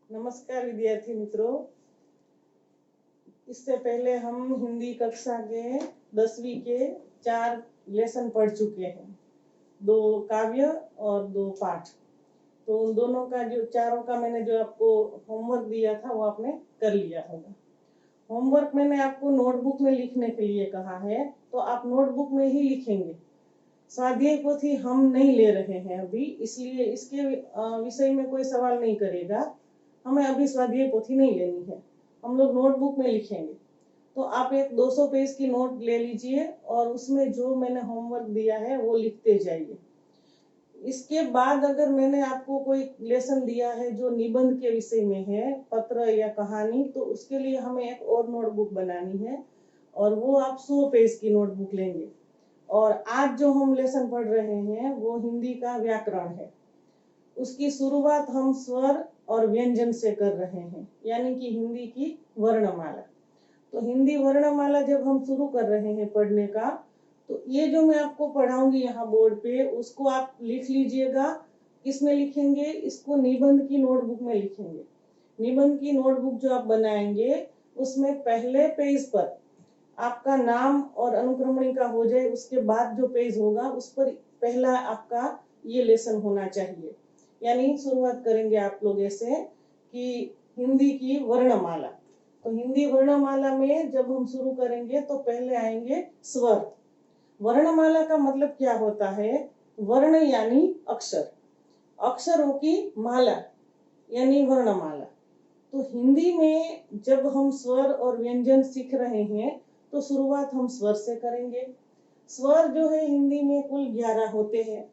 नमस्कार विद्यार्थी मित्रों। इससे पहले हम हिंदी कक्षा के 10वीं के 4 लेसन पढ़ चुके हैं, 2 काव्य और 2 पाठ। तो उन दोनों का जो चारों का मैंने जो आपको होमवर्क दिया था वो आपने कर लिया होगा। होमवर्क मैंने आपको नोटबुक में लिखने के लिए कहा है, तो आप नोटबुक में ही लिखेंगे। स्वाध्याय पोथी हम नहीं ले रहे हैं अभी, इसलिए इसके विषय में कोई सवाल नहीं करेगा। हमें अभी स्वाध्याय पोथी नहीं लेनी है, हम लोग नोटबुक में लिखेंगे। तो आप एक 200 पेज की नोट ले लीजिए और उसमें जो मैंने होमवर्क दिया है वो लिखते जाइए। इसके बाद अगर मैंने आपको कोई लेसन दिया है जो निबंध के विषय में है, पत्र या कहानी, तो उसके लिए हमें एक और नोटबुक बनानी है और वो आप 100 पेज की नोटबुक लेंगे। और आज जो हम लेसन पढ़ रहे हैं वो हिंदी का व्याकरण है। उसकी शुरुआत हम स्वर और व्यंजन से कर रहे हैं, यानी कि हिंदी की वर्णमाला। तो हिंदी वर्णमाला जब हम शुरू कर रहे हैं पढ़ने का, तो ये जो मैं आपको पढ़ाऊंगी यहाँ बोर्ड पे, उसको आप लिख लीजिएगा। किसमें लिखेंगे? इसको निबंध की नोटबुक में लिखेंगे। निबंध की नोटबुक जो आप बनाएंगे उसमें पहले पेज पर आपका नाम और अनुक्रमणिका हो जाए, उसके बाद जो पेज होगा उस पर पहला आपका ये लेसन होना चाहिए। यानी शुरुआत करेंगे आप लोग ऐसे कि हिंदी की वर्णमाला। तो हिंदी वर्णमाला में जब हम शुरू करेंगे तो पहले आएंगे स्वर। वर्णमाला का मतलब क्या होता है? वर्ण यानी अक्षर, अक्षरों की माला यानी वर्णमाला। तो हिंदी में जब हम स्वर और व्यंजन सीख रहे हैं तो शुरुआत हम स्वर से करेंगे। स्वर जो है हिंदी में कुल 11 होते हैं।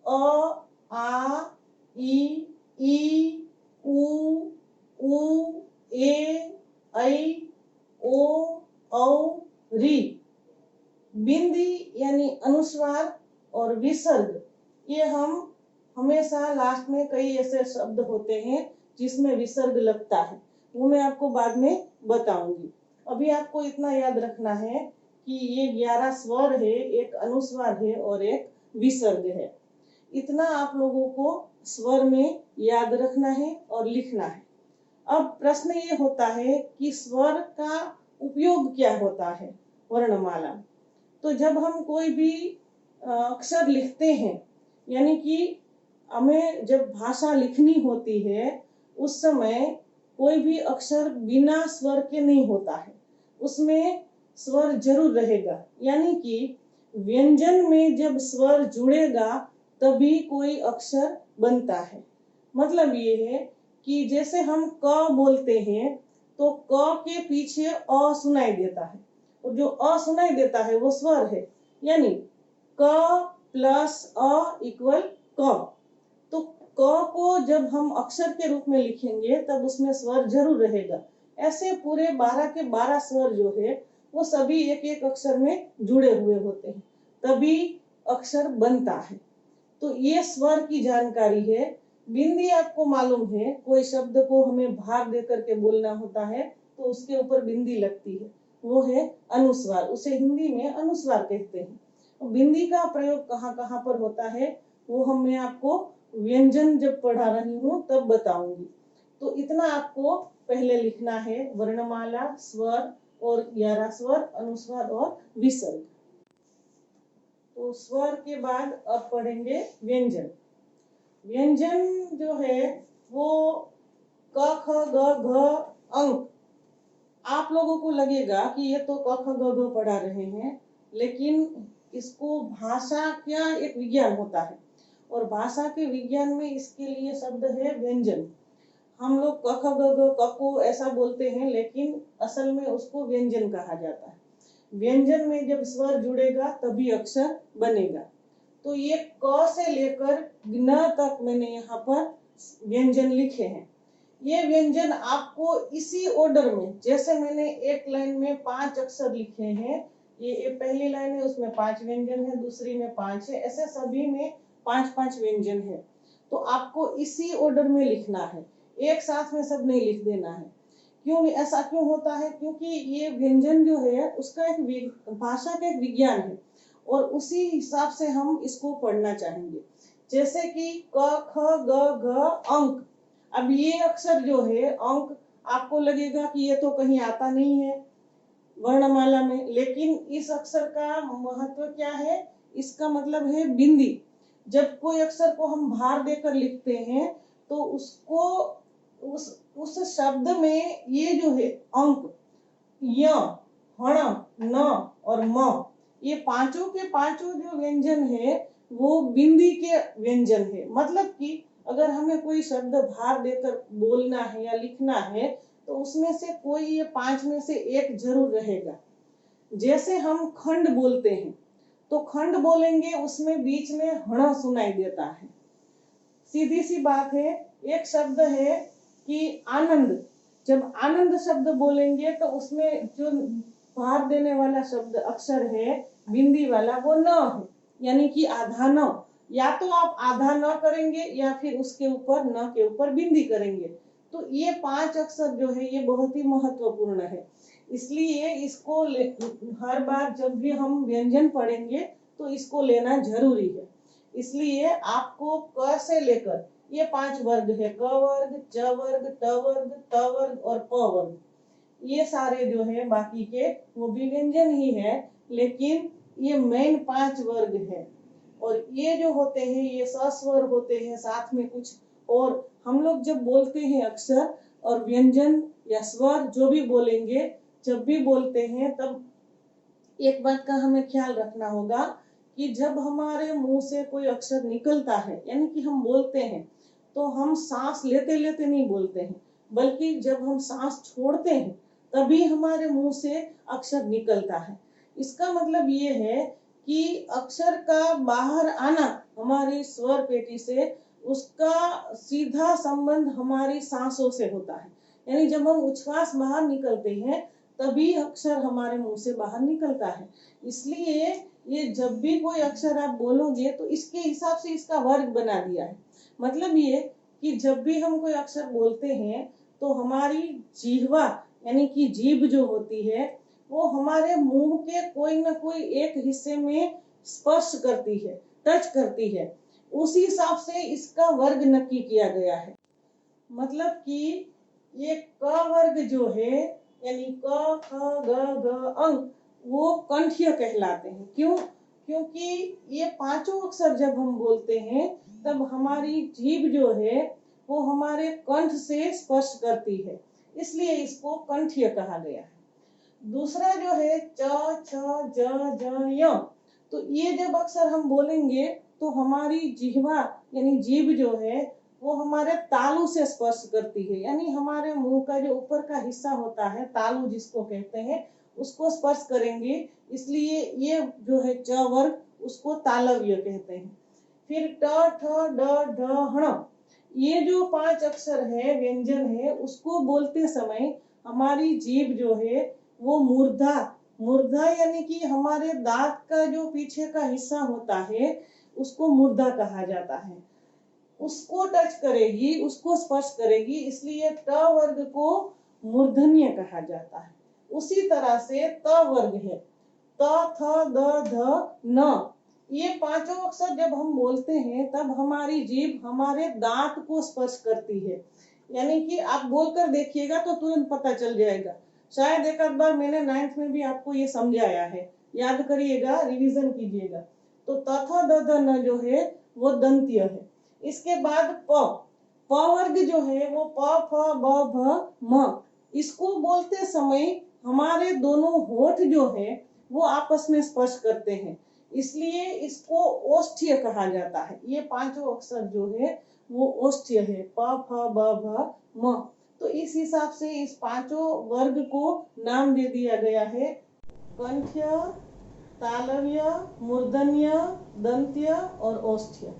अ, आ, ई, उ, ए, ऐ, ओ, औ, री। बिंदी यानी अनुस्वार और विसर्ग, ये हम हमेशा लास्ट में कई ऐसे शब्द होते हैं जिसमें विसर्ग लगता है, वो मैं आपको बाद में बताऊंगी। अभी आपको इतना याद रखना है कि ये 11 स्वर है, एक अनुस्वार है और एक विसर्ग है। इतना आप लोगों को स्वर में याद रखना है और लिखना है। अब प्रश्न ये होता है कि स्वर का उपयोग क्या होता है वर्णमाला। तो जब हम कोई भी अक्षर लिखते हैं, यानी कि हमें जब भाषा लिखनी होती है उस समय कोई भी अक्षर बिना स्वर के नहीं होता है, उसमें स्वर जरूर रहेगा। यानी कि व्यंजन में जब स्वर जुड़ेगा तभी कोई अक्षर बनता है। मतलब ये है कि जैसे हम क बोलते हैं तो क के पीछे अ सुनाई देता है, और जो अ सुनाई देता है वो स्वर है, यानी क प्लस अ इक्वल क। तो क को जब हम अक्षर के रूप में लिखेंगे तब उसमें स्वर जरूर रहेगा। ऐसे पूरे 12 के 12 स्वर जो है वो सभी एक एक अक्षर में जुड़े हुए होते हैं, तभी अक्षर बनता है। तो ये स्वर की जानकारी है। बिंदी आपको मालूम है, कोई शब्द को हमें भाग देकर के बोलना होता है तो उसके ऊपर बिंदी लगती है, वो है अनुस्वार, उसे हिंदी में अनुस्वार कहते हैं। बिंदी का प्रयोग कहाँ कहाँ पर होता है वो मैं आपको व्यंजन जब पढ़ा रही हूँ तब बताऊंगी। तो इतना आपको पहले लिखना है, वर्णमाला, स्वर और 11 स्वर, अनुस्वार और विसर्ग। तो स्वर के बाद अब पढ़ेंगे व्यंजन। व्यंजन जो है वो क ख ग घ अंक। आप लोगों को लगेगा कि ये तो क ख ग घ पढ़ा रहे हैं, लेकिन इसको भाषा क्या एक विज्ञान होता है, और भाषा के विज्ञान में इसके लिए शब्द है व्यंजन। हम लोग क ख ग घ क को ऐसा बोलते हैं, लेकिन असल में उसको व्यंजन कहा जाता है। व्यंजन में जब स्वर जुड़ेगा तभी अक्षर बनेगा। तो ये क से लेकर न तक मैंने यहाँ पर व्यंजन लिखे हैं। ये व्यंजन आपको इसी ऑर्डर में, जैसे मैंने एक लाइन में 5 अक्षर लिखे हैं, ये पहली लाइन है उसमें 5 व्यंजन है, दूसरी में 5 है, ऐसे सभी में 5-5 व्यंजन है। तो आपको इसी ऑर्डर में लिखना है, एक साथ में सब नहीं लिख देना है। क्यों ऐसा क्यों होता है? क्योंकि ये व्यंजन जो है उसका एक भाषा का एक विज्ञान है और उसी हिसाब से हम इसको पढ़ना चाहेंगे। जैसे कि क ख ग घ अंक, अब ये अक्षर जो है अंक, आपको लगेगा कि ये तो कहीं आता नहीं है वर्णमाला में, लेकिन इस अक्षर का महत्व क्या है? इसका मतलब है बिंदी। जब कोई अक्षर को हम भार देकर लिखते हैं तो उसको उस शब्द में ये जो है अंक य, हण, न और म, ये पांचों के पांचों जो व्यंजन है वो बिंदी के व्यंजन है। मतलब कि अगर हमें कोई शब्द भार देकर बोलना है या लिखना है तो उसमें से कोई ये पांच में से एक जरूर रहेगा। जैसे हम खंड बोलते हैं तो खंड बोलेंगे, उसमें बीच में हण सुनाई देता है। सीधी सी बात है। एक शब्द है कि आनंद, जब आनंद शब्द बोलेंगे तो उसमें जो भार देने वाला शब्द अक्षर है बिंदी वाला वो न है, यानी कि आधा न। या तो आप आधा न करेंगे या फिर उसके ऊपर न के ऊपर बिंदी करेंगे। तो ये पांच अक्षर जो है ये बहुत ही महत्वपूर्ण है, इसलिए इसको हर बार जब भी हम व्यंजन पढ़ेंगे तो इसको लेना जरूरी है। इसलिए आपको क से लेकर ये पांच वर्ग है, क वर्ग, च वर्ग, ट वर्ग, त वर्ग और प वर्ग, ये सारे जो है बाकी के वो भी व्यंजन ही है, लेकिन ये मेन पांच वर्ग है। और ये जो होते हैं ये सस्वर होते हैं, साथ में कुछ और हम लोग जब बोलते हैं अक्षर और व्यंजन या स्वर जो भी बोलेंगे, जब भी बोलते हैं तब एक बात का हमें ख्याल रखना होगा कि जब हमारे मुंह से कोई अक्षर निकलता है, यानी कि हम बोलते हैं, तो हम सांस लेते लेते नहीं बोलते हैं, बल्कि जब हम सांस छोड़ते हैं तभी हमारे मुंह से अक्षर निकलता है। इसका मतलब ये है कि अक्षर का बाहर आना हमारी स्वर पेटी से, उसका सीधा संबंध हमारी सांसों से होता है। यानी जब हम उच्छ्वास बाहर निकलते हैं तभी अक्षर हमारे मुंह से बाहर निकलता है। इसलिए ये जब भी कोई अक्षर आप बोलोगे तो इसके हिसाब से इसका वर्ग बना दिया है। मतलब ये कि जब भी हम कोई अक्षर बोलते हैं तो हमारी जिह्वा यानी कि जीभ जो होती है वो हमारे मुंह के कोई ना कोई एक हिस्से में स्पर्श करती है, टच करती है। उसी हिसाब से इसका वर्ग नक्की किया गया है। मतलब कि ये क वर्ग जो है यानी क ख ग घ अंक वो कंठीय कहलाते हैं। क्यों? क्योंकि ये पांचों अक्षर जब हम बोलते हैं तब हमारी जीभ जो है वो हमारे कंठ से स्पर्श करती है, इसलिए इसको कंठीय कहा गया है। दूसरा जो है च छ ज ज य, तो ये जब अक्षर हम बोलेंगे तो हमारी जिह्वा यानी जीभ जो है वो हमारे तालू से स्पर्श करती है, यानी हमारे मुंह का जो ऊपर का हिस्सा होता है तालू जिसको कहते हैं उसको स्पर्श करेंगे, इसलिए ये जो है च वर्ग उसको तालव्य कहते हैं। फिर ट ठ ड ढ हण, ये जो पांच अक्षर है व्यंजन है उसको बोलते समय हमारी जीभ जो है वो मूर्धा, मूर्धा यानी कि हमारे दांत का जो पीछे का हिस्सा होता है उसको मूर्धा कहा जाता है, उसको टच करेगी, उसको स्पर्श करेगी, इसलिए ट वर्ग को मूर्धन्य कहा जाता है। उसी तरह से त वर्ग है त थ द ध न, ये पांचों अक्षर जब हम बोलते हैं तब हमारी जीभ हमारे दांत को स्पर्श करती है। यानी कि आप बोलकर देखिएगा तो तुरंत पता चल जाएगा। शायद एक आध बार मैंने 9th में भी आपको ये समझाया है, याद करिएगा, रिवीजन कीजिएगा। तो त थ द ध न जो है वो दंत्य है। इसके बाद प वर्ग जो है वो प फ ब भ म, इसको बोलते समय हमारे दोनों होठ जो है वो आपस में स्पर्श करते हैं, इसलिए इसको ओष्ठ्य कहा जाता है। ये पांचों अक्षर जो है वो ओष्ठ्य है, प फ ब भ म। तो इस हिसाब से इस पांचों वर्ग को नाम दे दिया गया है, कंठ्य, तालव्य, मूर्धन्य, दंत्य और ओष्ठ्य।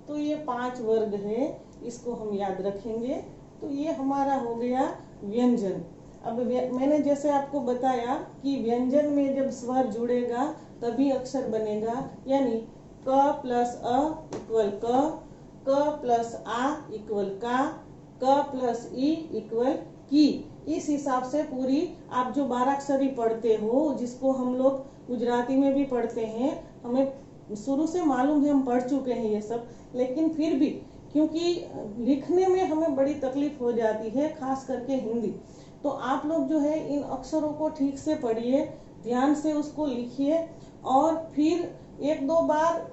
तो ये पांच वर्ग है, इसको हम याद रखेंगे। तो ये हमारा हो गया व्यंजन। अब मैंने जैसे आपको बताया कि व्यंजन में जब स्वर जुड़ेगा तभी अक्षर बनेगा, यानी क प्लस अ इक्वल क प्लस आ इक्वल का, क प्लस ई इक्वल की। इस हिसाब से पूरी आप जो 12 अक्षरी पढ़ते हो, जिसको हम लोग गुजराती में भी पढ़ते हैं, हमें शुरू से मालूम है, हम पढ़ चुके हैं ये सब, लेकिन फिर भी क्योंकि लिखने में हमें बड़ी तकलीफ हो जाती है, खास करके हिंदी। तो आप लोग जो है इन अक्षरों को ठीक से पढ़िए, ध्यान से उसको लिखिए और फिर एक दो बार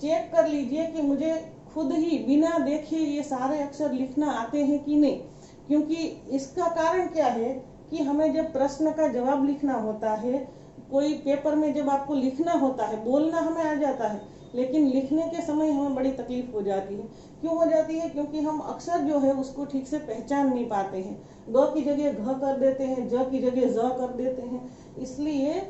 चेक कर लीजिए कि मुझे खुद ही बिना देखे ये सारे अक्षर लिखना आते हैं कि नहीं। क्योंकि इसका कारण क्या है कि हमें जब प्रश्न का जवाब लिखना होता है, कोई पेपर में जब आपको लिखना होता है, बोलना हमें आ जाता है, लेकिन लिखने के समय हमें बड़ी तकलीफ हो जाती है। क्यों हो जाती है? क्योंकि हम अक्षर जो है उसको ठीक से पहचान नहीं पाते हैं। ग की जगह घ कर देते हैं, ज की जगह ज कर देते हैं। इसलिए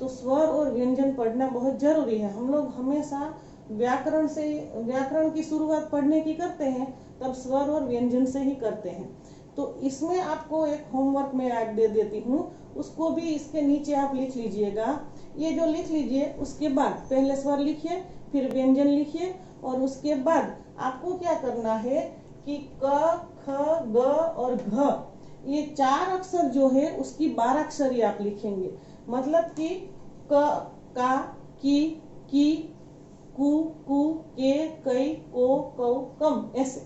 तो स्वर और व्यंजन पढ़ना बहुत जरूरी है। हम लोग हमेशा व्याकरण की शुरुआत पढ़ने की करते हैं, तब स्वर और व्यंजन से ही करते हैं। तो इसमें आपको एक होमवर्क में ऐड दे देती हूँ, उसको भी इसके नीचे आप लिख लीजिएगा। ये जो लिख लीजिए, उसके बाद पहले स्वर लिखिए, फिर व्यंजन लिखिए, और उसके बाद आपको क्या करना है कि क, ख, ग और घ, ये 4 अक्षर जो है उसकी 12 अक्षरी आप लिखेंगे। मतलब कि क, का, की, कु, के, कई, को, कौ, कम, ऐसे।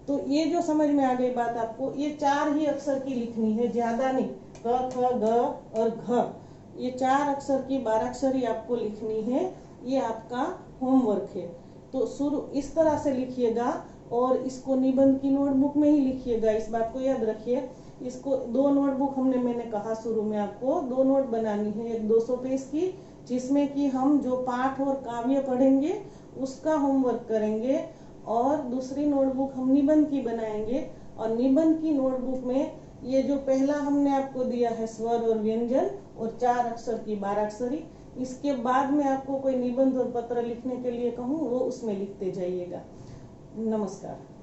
तो ये जो समझ में आ गई बात आपको, ये 4 ही अक्षर की लिखनी है, ज्यादा नहीं। क, ख, ग और घ, ये 4 अक्षर की 12 अक्षरी आपको लिखनी है। ये आपका होमवर्क है। तो शुरू इस तरह से लिखिएगा और इसको निबंध की नोटबुक में ही लिखिएगा। इस बात को याद रखिए। इसको 2 नोटबुक मैंने कहा शुरू में आपको 2 नोट बनानी है। एक 200 पेज की, जिसमें कि हम जो पाठ और काव्य पढ़ेंगे उसका होमवर्क करेंगे, और दूसरी नोटबुक हम निबंध की बनाएंगे। और निबंध की नोटबुक में ये जो पहला हमने आपको दिया है स्वर और व्यंजन और 4 अक्षर की 12 अक्षरी, इसके बाद में आपको कोई निबंध और पत्र लिखने के लिए कहूँ, वो उसमें लिखते जाइएगा। नमस्कार।